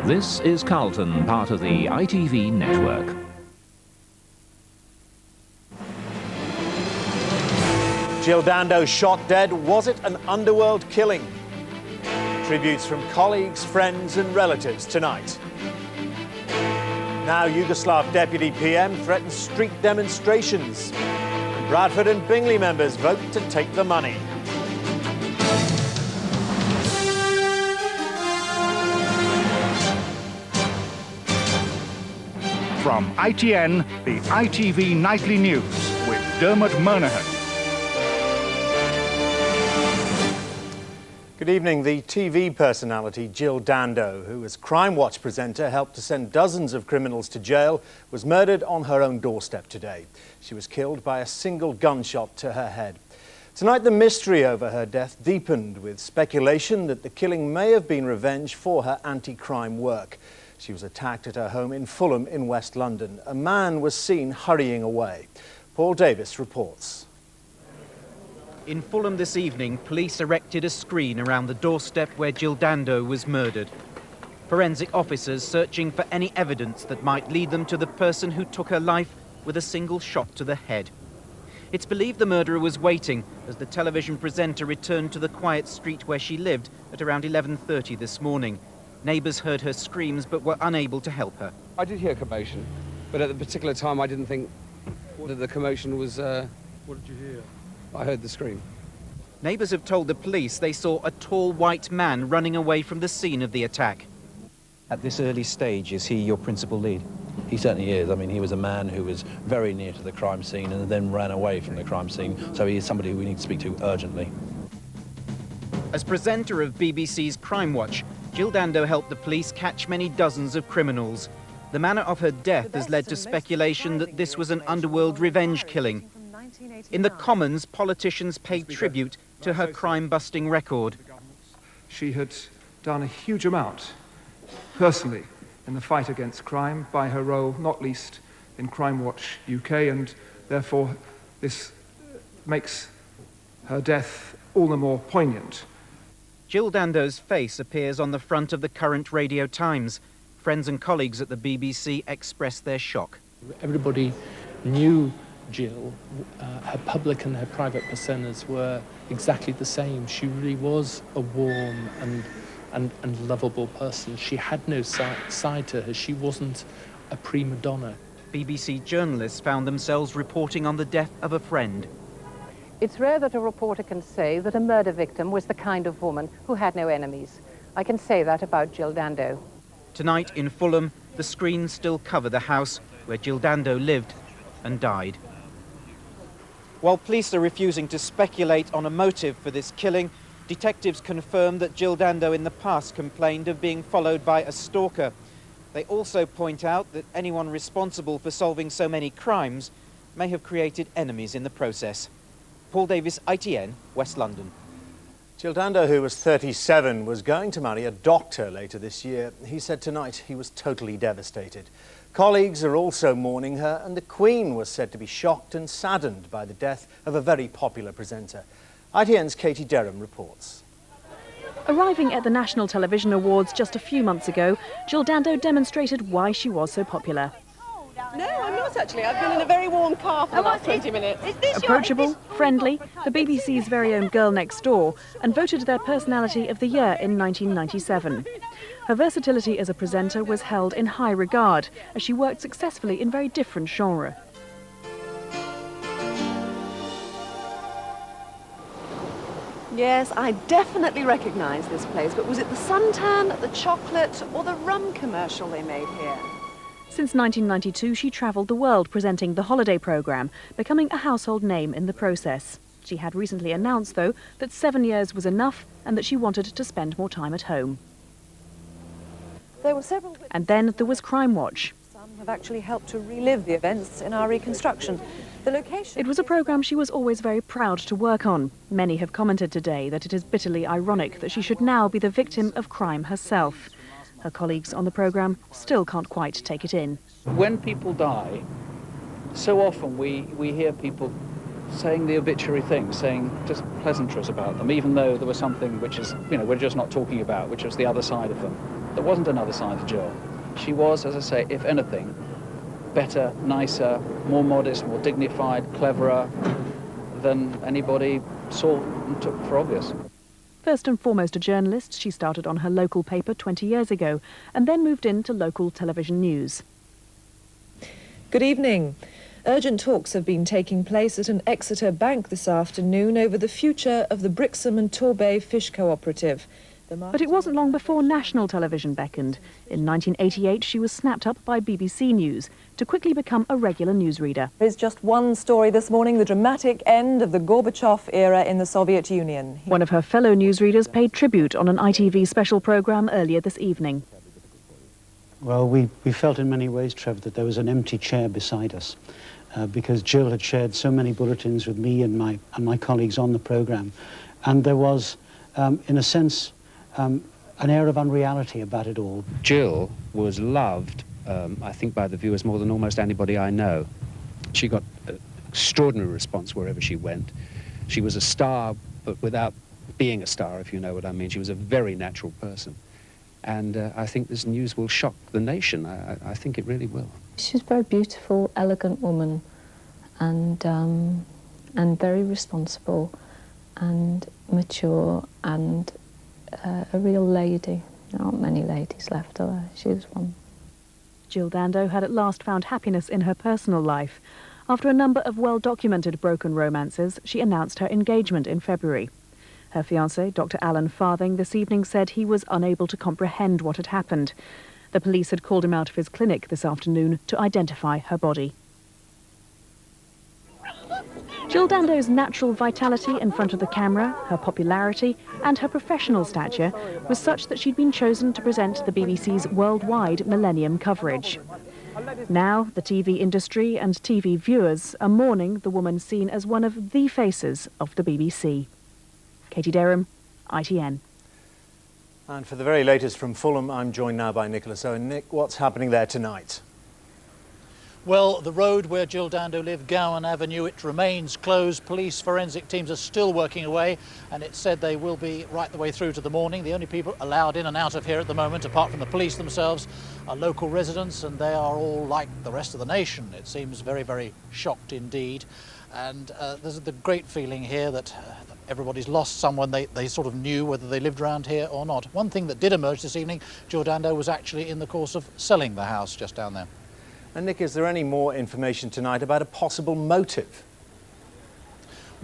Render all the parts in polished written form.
This is Carlton, part of the ITV network. Jill Dando shot dead. Was it an underworld killing? Tributes from colleagues, friends and relatives tonight. Now Yugoslav Deputy PM threatens street demonstrations. And Bradford and Bingley members vote to take the money. From ITN, the ITV Nightly News with Dermot Murnaghan. Good evening. The TV personality Jill Dando, who as Crime Watch presenter helped to send dozens of criminals to jail, was murdered on her own doorstep today. She was killed by a single gunshot to her head. Tonight the mystery over her death deepened with speculation that the killing may have been revenge for her anti-crime work. She was attacked at her home in Fulham in West London. A man was seen hurrying away. Paul Davis reports. In Fulham this evening, police erected a screen around the doorstep where Jill Dando was murdered. Forensic officers searching for any evidence that might lead them to the person who took her life with a single shot to the head. It's believed the murderer was waiting as the television presenter returned to the quiet street where she lived at around 11:30 this morning. Neighbours heard her screams but were unable to help her. I did hear commotion, but at the particular time I didn't think that the commotion was... What did you hear? I heard the scream. Neighbours have told the police they saw a tall white man running away from the scene of the attack. At this early stage, is he your principal lead? He certainly is. I mean, he was a man who was very near to the crime scene and then ran away from the crime scene, so he is somebody who we need to speak to urgently. As presenter of BBC's Crime Watch, Jill Dando helped the police catch many dozens of criminals. The manner of her death has led to speculation that this was an underworld revenge killing. In the Commons, politicians paid tribute to her crime-busting record. She had done a huge amount, personally, in the fight against crime by her role, not least in Crime Watch UK, and therefore this makes her death all the more poignant. Jill Dando's face appears on the front of the current Radio Times. Friends and colleagues at the BBC expressed their shock. Everybody knew Jill. Her public and her private personas were exactly the same. She really was a warm and lovable person. She had no side to her. She wasn't a prima donna. BBC journalists found themselves reporting on the death of a friend. It's rare that a reporter can say that a murder victim was the kind of woman who had no enemies. I can say that about Jill Dando. Tonight in Fulham, the screens still cover the house where Jill Dando lived and died. While police are refusing to speculate on a motive for this killing, detectives confirm that Jill Dando in the past complained of being followed by a stalker. They also point out that anyone responsible for solving so many crimes may have created enemies in the process. Paul Davis, ITN, West London. Jill Dando, who was 37, was going to marry a doctor later this year. He said tonight he was totally devastated. Colleagues are also mourning her, and the Queen was said to be shocked and saddened by the death of a very popular presenter. ITN's Katie Derham reports. Arriving at the National Television Awards just a few months ago, Jill Dando demonstrated why she was so popular. No, I'm not actually. I've been in a very warm car for the last 20 minutes. Approachable, friendly, the BBC's very own girl next door, and voted their personality of the year in 1997. Her versatility as a presenter was held in high regard, as she worked successfully in very different genres. Yes, I definitely recognise this place, but was it the suntan, the chocolate, or the rum commercial they made here? Since 1992, she travelled the world presenting the holiday programme, becoming a household name in the process. She had recently announced, though, that 7 years was enough and that she wanted to spend more time at home. There were several... And then there was Crime Watch. Some have actually helped to relive the events in our reconstruction. The location... It was a programme she was always very proud to work on. Many have commented today that it is bitterly ironic that she should now be the victim of crime herself. Her colleagues on the programme still can't quite take it in. When people die, so often we hear people saying the obituary thing, saying just pleasantries about them, even though there was something which is, we're just not talking about, which was the other side of them. There wasn't another side to Jill. She was, as I say, if anything, better, nicer, more modest, more dignified, cleverer than anybody saw and took for obvious. First and foremost a journalist, she started on her local paper 20 years ago and then moved into local television news. Good evening. Urgent talks have been taking place at an Exeter bank this afternoon over the future of the Brixham and Torbay Fish Cooperative. But it wasn't long before national television beckoned. In 1988, she was snapped up by BBC News to quickly become a regular newsreader. There is just one story this morning, the dramatic end of the Gorbachev era in the Soviet Union. One of her fellow newsreaders paid tribute on an ITV special programme earlier this evening. Well, we felt in many ways, Trev, that there was an empty chair beside us because Jill had shared so many bulletins with me and my colleagues on the programme. And there was, in a sense, an air of unreality about it all. Jill was loved, I think, by the viewers more than almost anybody I know. She got an extraordinary response wherever she went. She was a star, but without being a star, if you know what I mean. She was a very natural person. And I think this news will shock the nation. I think it really will. She was a very beautiful, elegant woman and very responsible and mature and a real lady. There aren't many ladies left, are there? She was one. Jill Dando had at last found happiness in her personal life. After a number of well-documented broken romances, she announced her engagement in February. Her fiancé, Dr. Alan Farthing, this evening said he was unable to comprehend what had happened. The police had called him out of his clinic this afternoon to identify her body. Jill Dando's natural vitality in front of the camera, her popularity and her professional stature was such that she'd been chosen to present the BBC's worldwide Millennium coverage. Now, the TV industry and TV viewers are mourning the woman seen as one of the faces of the BBC. Katie Derham, ITN. And for the very latest from Fulham, I'm joined now by Nicholas Owen. Nick, what's happening there tonight? Well, the road where Jill Dando lived, Gowan Avenue, it remains closed. Police forensic teams are still working away, and it's said they will be right the way through to the morning. The only people allowed in and out of here at the moment, apart from the police themselves, are local residents, and they are all like the rest of the nation. It seems very, very shocked indeed. And there's the great feeling here that everybody's lost someone they sort of knew, whether they lived around here or not. One thing that did emerge this evening, Jill Dando was actually in the course of selling the house just down there. And Nick, is there any more information tonight about a possible motive?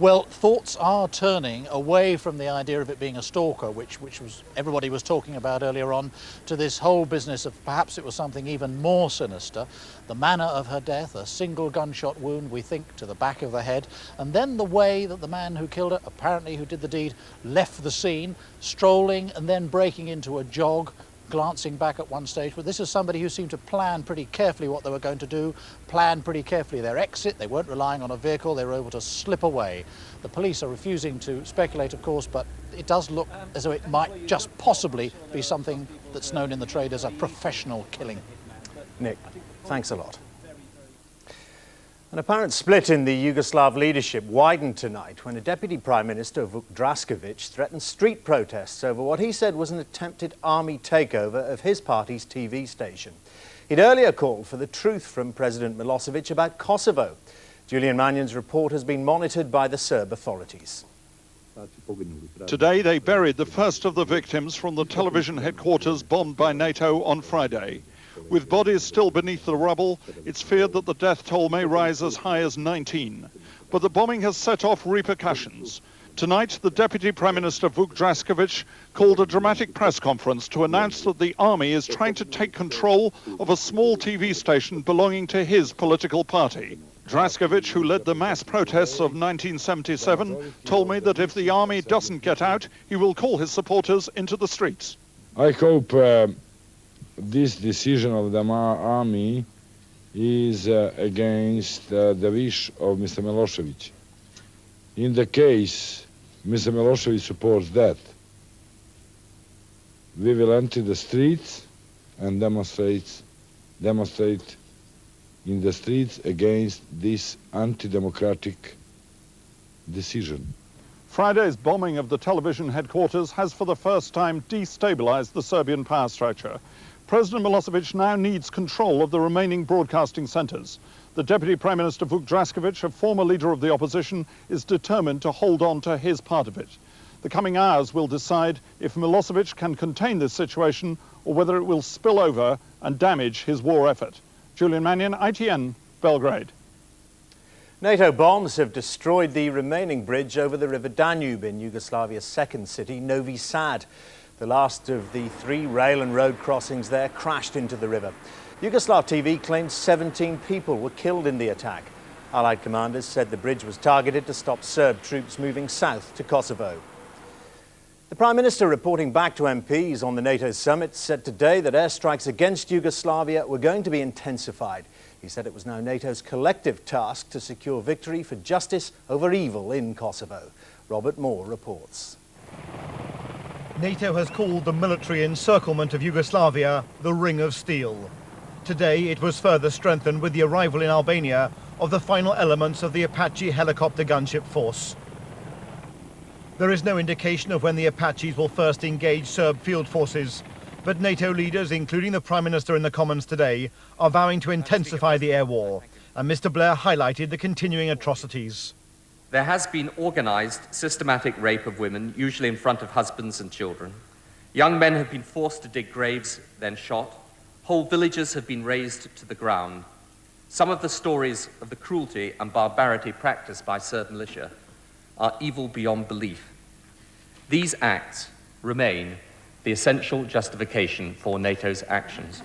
Well, thoughts are turning away from the idea of it being a stalker, which was everybody was talking about earlier on, to this whole business of perhaps it was something even more sinister. The manner of her death, a single gunshot wound, we think, to the back of the head, and then the way that the man who killed her, apparently who did the deed, left the scene, strolling and then breaking into a jog, glancing back at one stage. But this is somebody who seemed to plan pretty carefully what they were going to do, plan pretty carefully their exit. They weren't relying on a vehicle, they were able to slip away. The police are refusing to speculate, of course, but it does look as though it might just possibly be something that's known in the trade as a professional killing. Nick, thanks a lot. An apparent split in the Yugoslav leadership widened tonight when a Deputy Prime Minister, Vuk Draskovic, threatened street protests over what he said was an attempted army takeover of his party's TV station. He'd earlier called for the truth from President Milosevic about Kosovo. Julian Mannion's report has been monitored by the Serb authorities. Today they buried the first of the victims from the television headquarters bombed by NATO on Friday. With bodies still beneath the rubble, it's feared that the death toll may rise as high as 19. But the bombing has set off repercussions. Tonight, the Deputy Prime Minister Vuk Draskovic called a dramatic press conference to announce that the army is trying to take control of a small TV station belonging to his political party. Draskovic, who led the mass protests of 1977, told me that if the army doesn't get out, he will call his supporters into the streets. I hope this decision of the army is against the wish of Mr. Milosevic. In the case Mr. Milosevic supports that, we will enter the streets and demonstrate in the streets against this anti-democratic decision. Friday's bombing of the television headquarters has for the first time destabilized the Serbian power structure. President Milosevic now needs control of the remaining broadcasting centers. The Deputy Prime Minister Vuk Draskovic, a former leader of the opposition, is determined to hold on to his part of it. The coming hours will decide if Milosevic can contain this situation or whether it will spill over and damage his war effort. Julian Mannion, ITN, Belgrade. NATO bombs have destroyed the remaining bridge over the River Danube in Yugoslavia's second city, Novi Sad. The last of the 3 rail and road crossings there crashed into the river. Yugoslav TV claimed 17 people were killed in the attack. Allied commanders said the bridge was targeted to stop Serb troops moving south to Kosovo. The Prime Minister, reporting back to MPs on the NATO summit, said today that airstrikes against Yugoslavia were going to be intensified. He said it was now NATO's collective task to secure victory for justice over evil in Kosovo. Robert Moore reports. NATO has called the military encirclement of Yugoslavia the Ring of Steel. Today it was further strengthened with the arrival in Albania of the final elements of the Apache helicopter gunship force. There is no indication of when the Apaches will first engage Serb field forces, but NATO leaders, including the Prime Minister in the Commons today, are vowing to intensify the air war, and Mr. Blair highlighted the continuing atrocities. There has been organised, systematic rape of women, usually in front of husbands and children. Young men have been forced to dig graves, then shot. Whole villages have been razed to the ground. Some of the stories of the cruelty and barbarity practiced by Serb militia are evil beyond belief. These acts remain the essential justification for NATO's actions.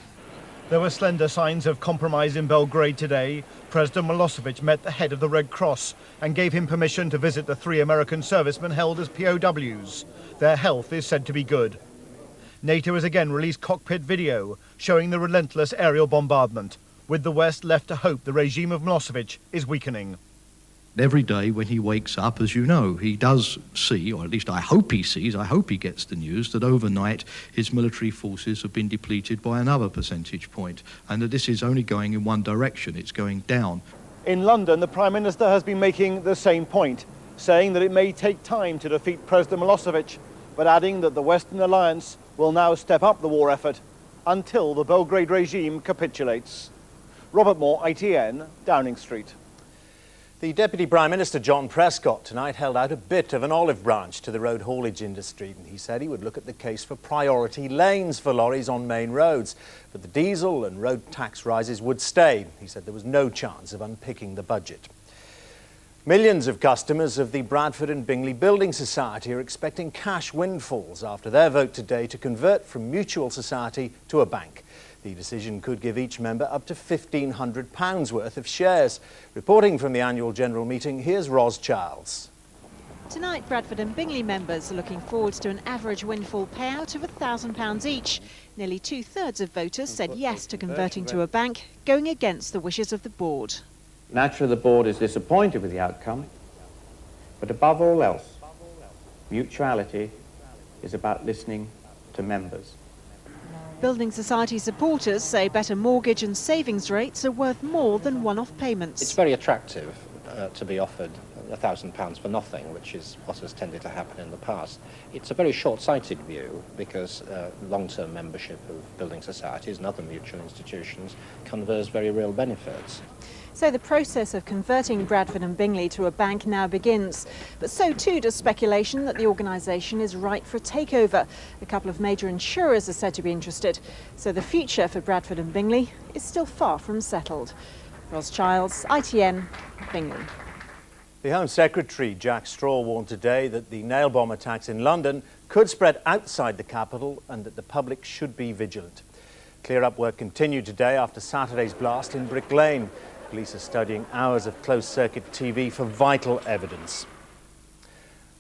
There were slender signs of compromise in Belgrade today. President Milosevic met the head of the Red Cross and gave him permission to visit the 3 American servicemen held as POWs. Their health is said to be good. NATO has again released cockpit video showing the relentless aerial bombardment, with the West left to hope the regime of Milosevic is weakening. Every day when he wakes up, as you know, he does see, or at least I hope he sees, I hope he gets the news that overnight his military forces have been depleted by another percentage point, and that this is only going in one direction, it's going down. In London, the Prime Minister has been making the same point, saying that it may take time to defeat President Milosevic, but adding that the Western alliance will now step up the war effort until the Belgrade regime capitulates. Robert Moore, ITN, Downing Street. The Deputy Prime Minister, John Prescott, tonight held out a bit of an olive branch to the road haulage industry. He said he would look at the case for priority lanes for lorries on main roads, but the diesel and road tax rises would stay. He said there was no chance of unpicking the budget. Millions of customers of the Bradford and Bingley Building Society are expecting cash windfalls after their vote today to convert from mutual society to a bank. The decision could give each member up to £1,500 worth of shares. Reporting from the annual general meeting, here's Ros Charles. Tonight, Bradford and Bingley members are looking forward to an average windfall payout of £1,000 each. Nearly 2/3 of voters said yes to converting to a bank, going against the wishes of the board. Naturally, the board is disappointed with the outcome, but above all else, mutuality is about listening to members. Building society supporters say better mortgage and savings rates are worth more than one-off payments. It's very attractive to be offered £1,000 for nothing, which is what has tended to happen in the past. It's a very short-sighted view because long-term membership of building societies and other mutual institutions confers very real benefits. So the process of converting Bradford and Bingley to a bank now begins. But so too does speculation that the organisation is ripe for a takeover. A couple of major insurers are said to be interested. So the future for Bradford and Bingley is still far from settled. Ros Childs, ITN, Bingley. The Home Secretary, Jack Straw, warned today that the nail bomb attacks in London could spread outside the capital and that the public should be vigilant. Clear-up work continued today after Saturday's blast in Brick Lane. Police are studying hours of closed-circuit TV for vital evidence.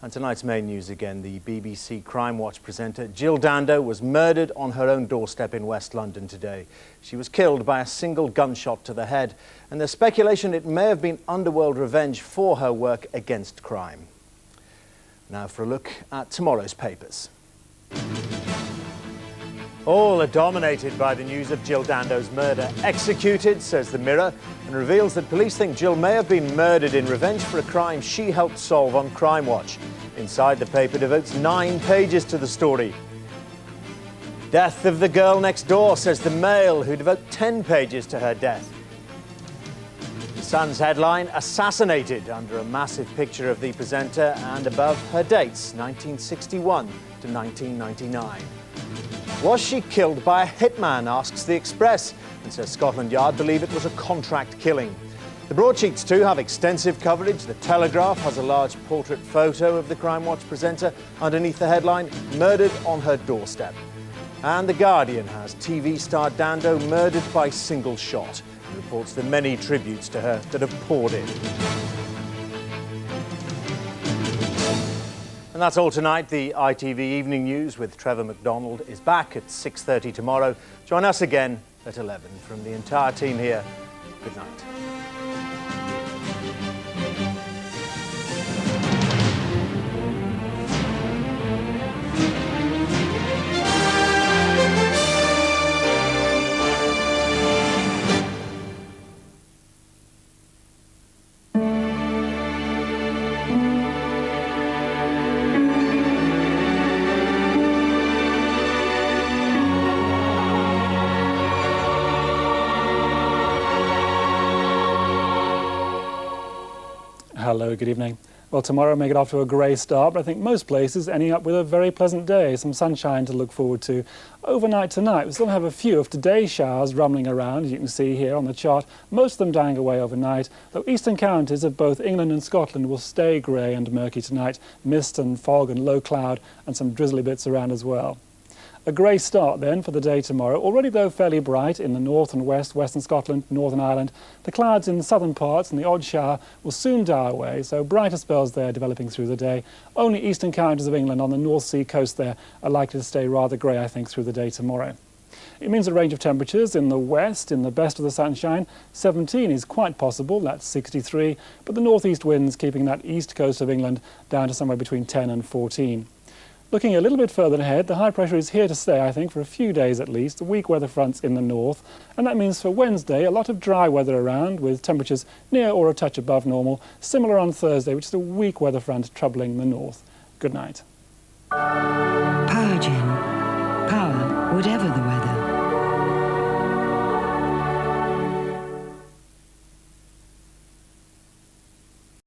And tonight's main news again, the BBC Crime Watch presenter Jill Dando was murdered on her own doorstep in West London today. She was killed by a single gunshot to the head, and there's speculation it may have been underworld revenge for her work against crime. Now for a look at tomorrow's papers. All are dominated by the news of Jill Dando's murder. Executed, says the Mirror, and reveals that police think Jill may have been murdered in revenge for a crime she helped solve on Crime Watch. Inside, the paper devotes 9 pages to the story. Death of the girl next door, says the Mail, who devote 10 pages to her death. The Sun's headline, assassinated, under a massive picture of the presenter and above her dates, 1961 to 1999. Was she killed by a hitman, asks the Express, and says Scotland Yard believe it was a contract killing. The broadsheets too have extensive coverage. The Telegraph has a large portrait photo of the Crime Watch presenter underneath the headline, murdered on her doorstep. And The Guardian has TV star Dando murdered by single shot, and reports the many tributes to her that have poured in. And that's all tonight. The ITV Evening News with Trevor McDonald is back at 6:30 tomorrow. Join us again at 11. From the entire team here, good night. Hello, good evening. Well, tomorrow may get off to a grey start, but I think most places ending up with a very pleasant day, some sunshine to look forward to. Overnight tonight, we still have a few of today's showers rumbling around, as you can see here on the chart, most of them dying away overnight, though eastern counties of both England and Scotland will stay grey and murky tonight, mist and fog and low cloud, and some drizzly bits around as well. A grey start then for the day tomorrow, already though fairly bright in the north and west, western Scotland, Northern Ireland. The clouds in the southern parts and the odd shower will soon die away, so brighter spells there developing through the day. Only eastern counties of England on the North Sea coast there are likely to stay rather grey, I think, through the day tomorrow. It means a range of temperatures in the west, in the best of the sunshine. 17 is quite possible, that's 63, but the northeast winds keeping that east coast of England down to somewhere between 10 and 14. Looking a little bit further ahead, the high pressure is here to stay, I think, for a few days at least. Weak weather fronts in the north, and that means for Wednesday a lot of dry weather around with temperatures near or a touch above normal. Similar on Thursday, which is a weak weather front troubling the north. Good night. Power Gen. Power, whatever the weather.